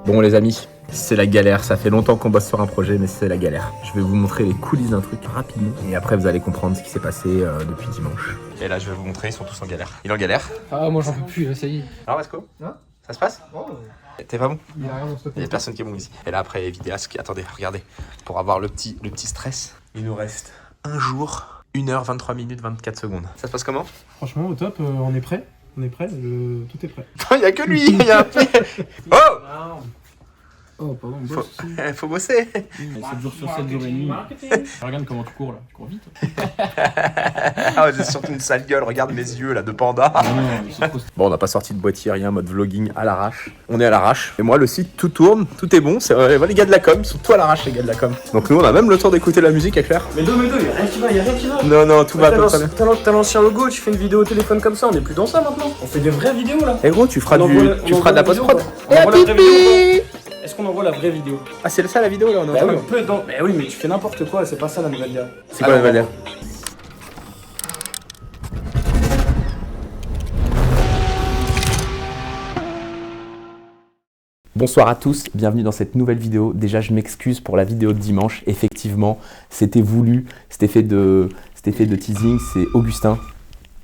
Bon les amis, c'est la galère, ça fait longtemps qu'on bosse sur un projet mais c'est la galère. Je vais vous montrer les coulisses d'un truc rapidement et après vous allez comprendre ce qui s'est passé depuis dimanche. Et là je vais vous montrer, ils sont tous en galère. Il est en galère? Ah moi j'en peux plus, là, ça y est. Alors Vasco, Hein? ça se passe? Oh, T'es pas bon? il y a rien dans ce Il y a personne qui est bon ici. Et là après vidéasque qui... Attendez, regardez. Pour avoir le petit stress, il nous reste un jour, 1h, 23 minutes, 24 secondes. Ça se passe comment? franchement au top, on est prêt. On est prêt, tout est prêt. Il y a que lui, il y a un pied. Oh! Oh pardon, on bosse aussi. Faut bosser. 7 jours sur 7 jours et demi. Regarde comment tu cours là, tu cours vite. Ah ouais, j'ai surtout une sale gueule, regarde mes yeux là de panda. Bon, on n'a pas sorti de boîtier, rien, mode vlogging à l'arrache. On est à l'arrache. Et moi, le site, tout tourne, tout est bon. C'est les gars de la com, ils sont tous à l'arrache, les gars de la com. Donc nous, on a même le temps d'écouter la musique, à Claire. Mais deux, y'a rien qui va, y'a rien qui va. Non, tout va, tout va bien. T'as l'ancien logo, tu fais une vidéo au téléphone comme ça, on est plus dans ça maintenant. On fait des vraies vidéos là. Et gros, tu feras On de envoie la post-prod. On envoie la vraie vidéo. Est-ce qu'on envoie la vraie vidéo? Ah, c'est ça la vidéo là, on est Bah en oui, train on peut dans... Mais oui, mais tu fais n'importe quoi, c'est pas ça la nouvelle gars. C'est quoi la valeur? Bonsoir à tous, bienvenue dans cette nouvelle vidéo. Déjà, je m'excuse pour la vidéo de dimanche. Effectivement, c'était voulu, c'était fait de teasing. C'est Augustin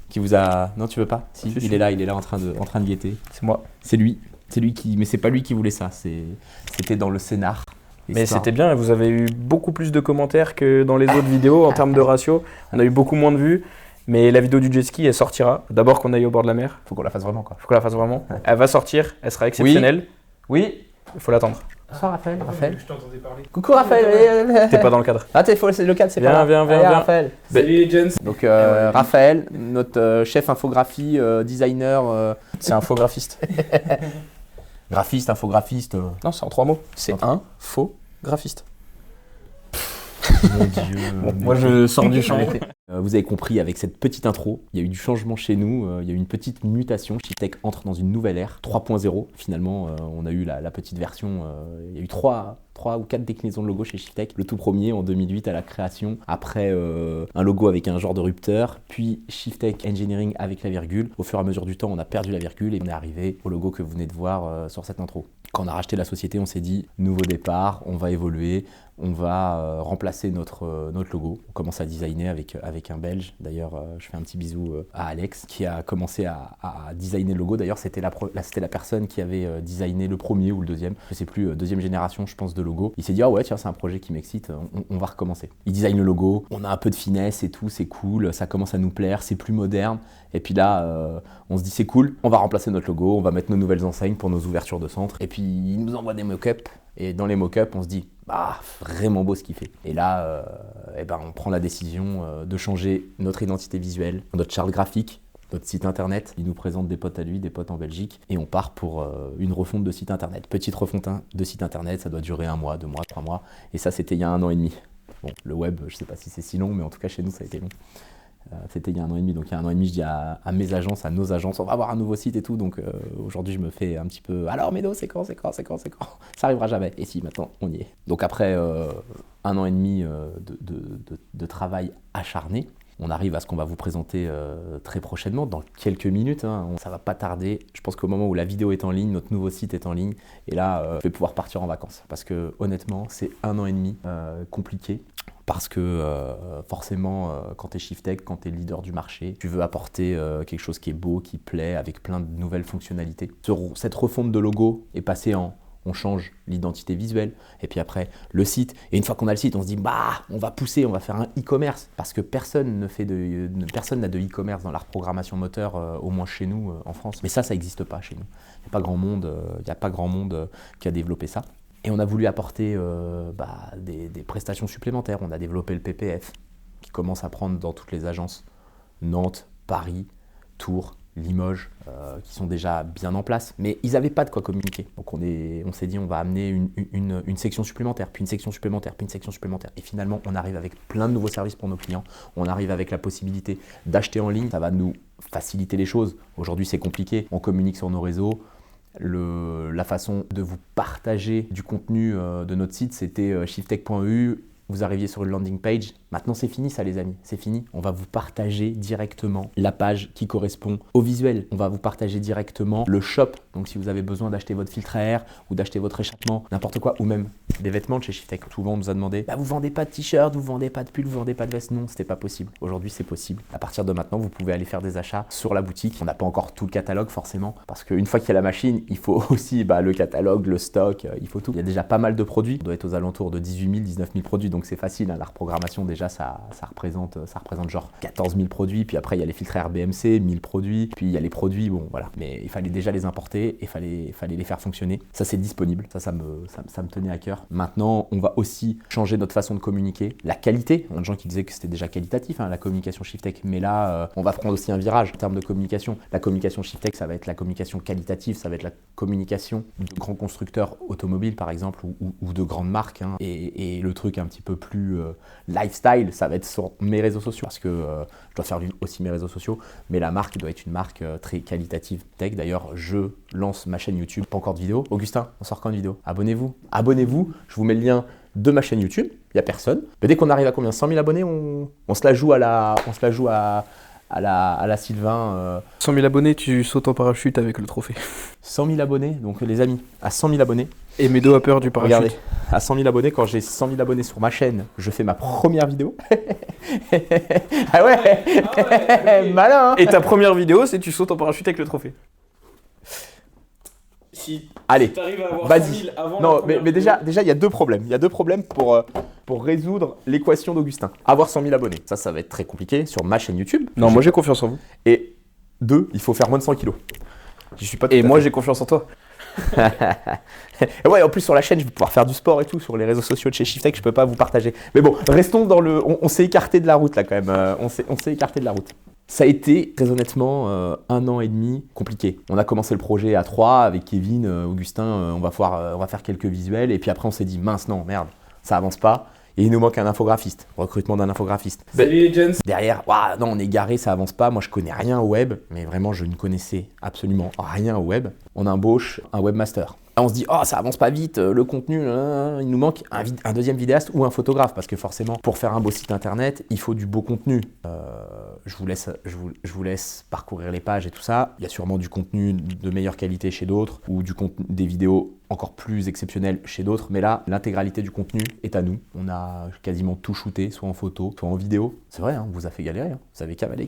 qui vous a... Non, tu veux pas? Si, il est là en train de guetter. C'est moi. C'est lui qui... Mais c'est pas lui qui voulait ça, c'était dans le scénar. Mais c'était bien, vous avez eu beaucoup plus de commentaires que dans les autres vidéos en termes de ratio. On a eu beaucoup moins de vues, mais la vidéo du jet ski, elle sortira. D'abord qu'on aille au bord de la mer. Faut qu'on la fasse vraiment, quoi. Faut qu'on la fasse vraiment. Elle va sortir, elle sera exceptionnelle. Oui. Il faut l'attendre. Bonsoir Raphaël. Je t'entendais parler. Coucou Raphaël. T'es pas dans le cadre. Ah, c'est le cadre, c'est Viens, pas là. viens, Allez, viens. Raphaël. Salut les gens. Donc Raphaël, notre chef infographie, designer, C'est un faux graphiste. graphiste, infographiste. Non, c'est en 3 mots. C'est Ok. un faux graphiste. Mon Dieu. Bon, moi je sors du champ. Vous avez compris, avec cette petite intro, il y a eu du changement chez nous, il y a eu une petite mutation. Shiftech entre dans une nouvelle ère, 3.0. Finalement, on a eu la petite version, il y a eu 3 ou 4 déclinaisons de logo chez Shiftech. Le tout premier en 2008 à la création, après un logo avec un genre de rupteur, puis Shiftech Engineering avec la virgule. Au fur et à mesure du temps, on a perdu la virgule et on est arrivé au logo que vous venez de voir sur cette intro. Quand on a racheté la société, on s'est dit, nouveau départ, on va évoluer, on va remplacer notre logo. On commence à designer avec un Belge. D'ailleurs, je fais un petit bisou à Alex, qui a commencé à designer le logo. D'ailleurs, c'était la personne qui avait designé le premier ou le deuxième, je sais plus, deuxième génération, je pense, de logo. Il s'est dit, ah ouais, tiens, c'est un projet qui m'excite, on va recommencer. Il design le logo, on a un peu de finesse et tout, c'est cool, ça commence à nous plaire, c'est plus moderne. Et puis là, on se dit, c'est cool, on va remplacer notre logo, on va mettre nos nouvelles enseignes pour nos ouvertures de centre. Et puis, il nous envoie des mock-ups. Et dans les mock-ups, on se dit, bah, vraiment beau ce qu'il fait. Et là, on prend la décision de changer notre identité visuelle, notre charte graphique, notre site internet. Il nous présente des potes à lui, des potes en Belgique, et on part pour une refonte de site internet. Petite refonte de site internet, ça doit durer 1 mois, 2 mois, 3 mois. Et ça, c'était il y a 1 an et demi. Bon, le web, je sais pas si c'est si long, mais en tout cas, chez nous, ça a été long. C'était il y a 1 an et demi, donc il y a 1 an et demi, je dis à mes agences, à nos agences, on va avoir un nouveau site et tout, donc aujourd'hui je me fais un petit peu, alors Médo, c'est quand? Ça arrivera jamais, et si, maintenant on y est. Donc après 1 an et demi de travail acharné, on arrive à ce qu'on va vous présenter très prochainement, dans quelques minutes, hein. Ça va pas tarder, je pense qu'au moment où la vidéo est en ligne, notre nouveau site est en ligne, et là je vais pouvoir partir en vacances, parce que honnêtement, c'est 1 an et demi compliqué. Parce que forcément, quand tu es Shiftech, quand tu es leader du marché, tu veux apporter quelque chose qui est beau, qui plaît, avec plein de nouvelles fonctionnalités. Cette refonte de logo est passée en on change l'identité visuelle, et puis après le site. Et une fois qu'on a le site, on se dit bah on va pousser, on va faire un e-commerce. Parce que personne n'a de e-commerce dans la reprogrammation moteur, au moins chez nous en France. Mais ça n'existe pas chez nous. Il n'y a pas grand monde qui a développé ça. Et on a voulu apporter des prestations supplémentaires. On a développé le PPF, qui commence à prendre dans toutes les agences. Nantes, Paris, Tours, Limoges, qui sont déjà bien en place. Mais ils n'avaient pas de quoi communiquer. Donc on s'est dit on va amener une section supplémentaire, puis une section supplémentaire, puis une section supplémentaire. Et finalement, on arrive avec plein de nouveaux services pour nos clients. On arrive avec la possibilité d'acheter en ligne. Ça va nous faciliter les choses. Aujourd'hui, c'est compliqué. On communique sur nos réseaux. La façon de vous partager du contenu de notre site, c'était shiftech.eu vous arriviez sur une landing page. Maintenant, c'est fini ça les amis, c'est fini. On va vous partager directement la page qui correspond au visuel. On va vous partager directement le shop. Donc si vous avez besoin d'acheter votre filtre à air ou d'acheter votre échappement, n'importe quoi, ou même des vêtements de chez Shiftech. Souvent on nous a demandé, vous vendez pas de t-shirt, vous vendez pas de pull, vous vendez pas de veste. Non, c'était pas possible. Aujourd'hui c'est possible. À partir de maintenant, vous pouvez aller faire des achats sur la boutique. On n'a pas encore tout le catalogue forcément, parce qu'une fois qu'il y a la machine, il faut aussi le catalogue, le stock, il faut tout. Il y a déjà pas mal de produits. On doit être aux alentours de 18 000, 19 000 produits, donc c'est facile. La reprogrammation déjà ça représente genre 14 000 produits. Puis après il y a les filtres RBMC, 1000 produits. Puis il y a les produits, bon voilà. Mais il fallait déjà les importer et il fallait les faire fonctionner. Ça c'est disponible. Ça me tenait à cœur. Maintenant, on va aussi changer notre façon de communiquer. La qualité, il y a des gens qui disaient que c'était déjà qualitatif, la communication Shiftech. Mais là, on va prendre aussi un virage en termes de communication. La communication Shiftech, ça va être la communication qualitative, ça va être la communication de grands constructeurs automobiles, par exemple, ou de grandes marques. Et le truc un petit peu plus lifestyle, ça va être sur mes réseaux sociaux. Parce que je dois faire aussi mes réseaux sociaux. Mais la marque doit être une marque très qualitative tech. D'ailleurs, je lance ma chaîne YouTube. Pas encore de vidéo. Augustin, on sort quand une vidéo? Abonnez-vous. Abonnez-vous. Je vous mets le lien de ma chaîne YouTube. Il n'y a personne. Mais dès qu'on arrive à combien? 100 000 abonnés, on se la joue à la Sylvain. 100 000 abonnés, tu sautes en parachute avec le trophée. 100 000 abonnés, donc les amis, à 100 000 abonnés. Et Medo a peur du parachute. Regardez, à 100 000 abonnés, quand j'ai 100 000 abonnés sur ma chaîne, je fais ma première vidéo. Ah ouais, malin hein. Et ta première vidéo, c'est tu sautes en parachute avec le trophée. Si allez, tu arrives à avoir vas-y. 100 000 avant non, la première mais vidéo. déjà, il y a deux problèmes. Il y a deux problèmes pour résoudre l'équation d'Augustin. Avoir 100 000 abonnés, ça va être très compliqué sur ma chaîne YouTube. Non, moi j'ai confiance en vous. Et deux, il faut faire moins de 100 kilos. J'y suis pas. Et moi j'ai confiance en toi. Ouais, en plus sur la chaîne, je vais pouvoir faire du sport et tout. Sur les réseaux sociaux de chez Shiftech, je peux pas vous partager. Mais bon, restons dans le. On s'est écarté de la route là quand même. On s'est écarté de la route. Ça a été très honnêtement 1 an et demi compliqué. On a commencé le projet à 3 avec Kevin, Augustin. On va faire quelques visuels et puis après on s'est dit mince non merde, ça avance pas. Et il nous manque un infographiste, recrutement d'un infographiste. Salut les gens. Derrière, non, on est garé, ça avance pas. Moi, je connais rien au web, mais vraiment, je ne connaissais absolument rien au web. On embauche un webmaster. Là, on se dit, ça avance pas vite, le contenu, il nous manque un deuxième vidéaste ou un photographe, parce que forcément, pour faire un beau site internet, il faut du beau contenu. Je vous laisse parcourir les pages et tout ça. Il y a sûrement du contenu de meilleure qualité chez d'autres, ou des vidéos encore plus exceptionnelles chez d'autres, mais là, l'intégralité du contenu est à nous. On a quasiment tout shooté, soit en photo, soit en vidéo. C'est vrai, on vous a fait galérer, vous avez cavalé.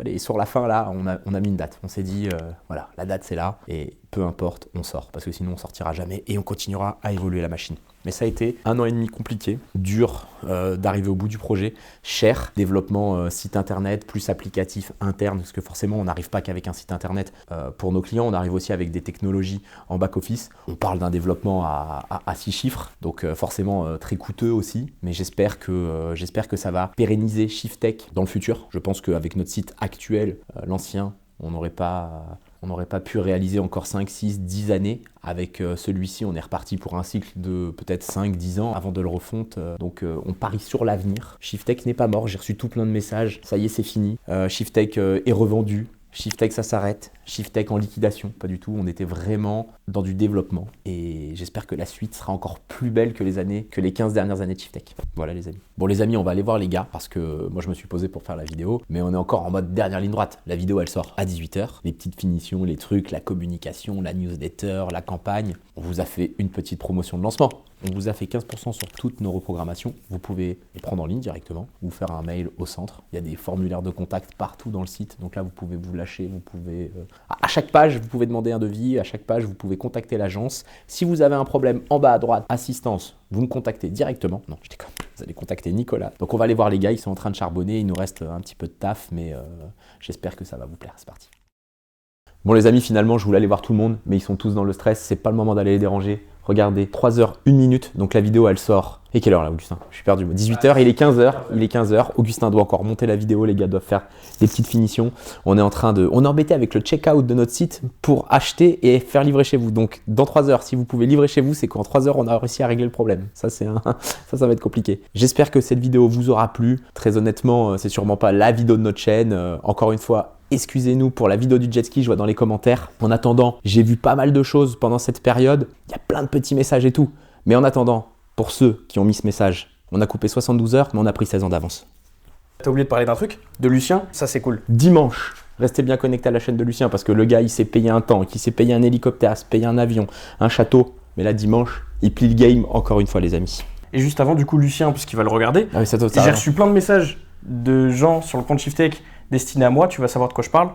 Et sur la fin, là, on a mis une date. On s'est dit, voilà, la date c'est là, et peu importe, on sort, parce que sinon on sortira jamais, et on continuera à évoluer la machine. Mais ça a été 1 an et demi compliqué, dur d'arriver au bout du projet, cher, développement site internet, plus applicatif interne, parce que forcément on n'arrive pas qu'avec un site internet pour nos clients, on arrive aussi avec des technologies en back-office. On parle d'un développement à 6 chiffres, donc forcément très coûteux aussi, mais j'espère que ça va pérenniser Shiftech dans le futur. Je pense qu'avec notre site actuel, l'ancien, on n'aurait pas pu réaliser encore 5, 6, 10 années. Avec celui-ci, on est reparti pour un cycle de peut-être 5, 10 ans avant de le refonte. Donc on parie sur l'avenir. Shiftech n'est pas mort, j'ai reçu tout plein de messages. Ça y est, c'est fini. Shiftech est revendu. Shiftech, ça s'arrête. Shiftech en liquidation, pas du tout. On était vraiment dans du développement. Et j'espère que la suite sera encore plus belle que les 15 dernières années de Shiftech. Voilà les amis. Bon les amis, on va aller voir les gars parce que moi je me suis posé pour faire la vidéo. Mais on est encore en mode dernière ligne droite. La vidéo elle sort à 18h. Les petites finitions, les trucs, la communication, la newsletter, la campagne. On vous a fait une petite promotion de lancement. On vous a fait 15% sur toutes nos reprogrammations. Vous pouvez les prendre en ligne directement ou faire un mail au centre. Il y a des formulaires de contact partout dans le site. Donc là, vous pouvez vous lâcher. Vous pouvez à chaque page, vous pouvez demander un devis. À chaque page, vous pouvez contacter l'agence. Si vous avez un problème en bas à droite, assistance, vous me contactez directement. Non, je déconne. Vous allez contacter Nicolas. Donc on va aller voir les gars. Ils sont en train de charbonner. Il nous reste un petit peu de taf, mais j'espère que ça va vous plaire. C'est parti. Bon les amis, finalement, je voulais aller voir tout le monde, mais ils sont tous dans le stress. C'est pas le moment d'aller les déranger. Regardez, 3h, 1 minute, donc la vidéo elle sort. Et quelle heure là, Augustin? Je suis perdu. 18h, il est 15h. Augustin doit encore monter la vidéo, les gars doivent faire des petites finitions. On est embêté avec le check-out de notre site pour acheter et faire livrer chez vous. Donc dans 3h, si vous pouvez livrer chez vous, c'est qu'en 3h, on a réussi à régler le problème. Ça va être compliqué. J'espère que cette vidéo vous aura plu. Très honnêtement, c'est sûrement pas la vidéo de notre chaîne. Encore une fois, excusez-nous pour la vidéo du jet ski, je vois dans les commentaires. En attendant, j'ai vu pas mal de choses pendant cette période. Il y a plein de petits messages et tout. Mais en attendant, pour ceux qui ont mis ce message, On a coupé 72 heures, mais on a pris 16 ans d'avance. T'as oublié de parler d'un truc? De Lucien, ça c'est cool. Dimanche, restez bien connectés à la chaîne de Lucien parce que le gars, il s'est payé un tank, il s'est payé un hélicoptère, il s'est payé un avion, un château. Mais là, dimanche, il plie le game encore une fois, les amis. Et juste avant, du coup, Lucien, parce qu'il va le regarder, Ah oui, ça j'ai reçu plein de messages de gens sur le compte ShiftTech destinés à moi, tu vas savoir de quoi je parle.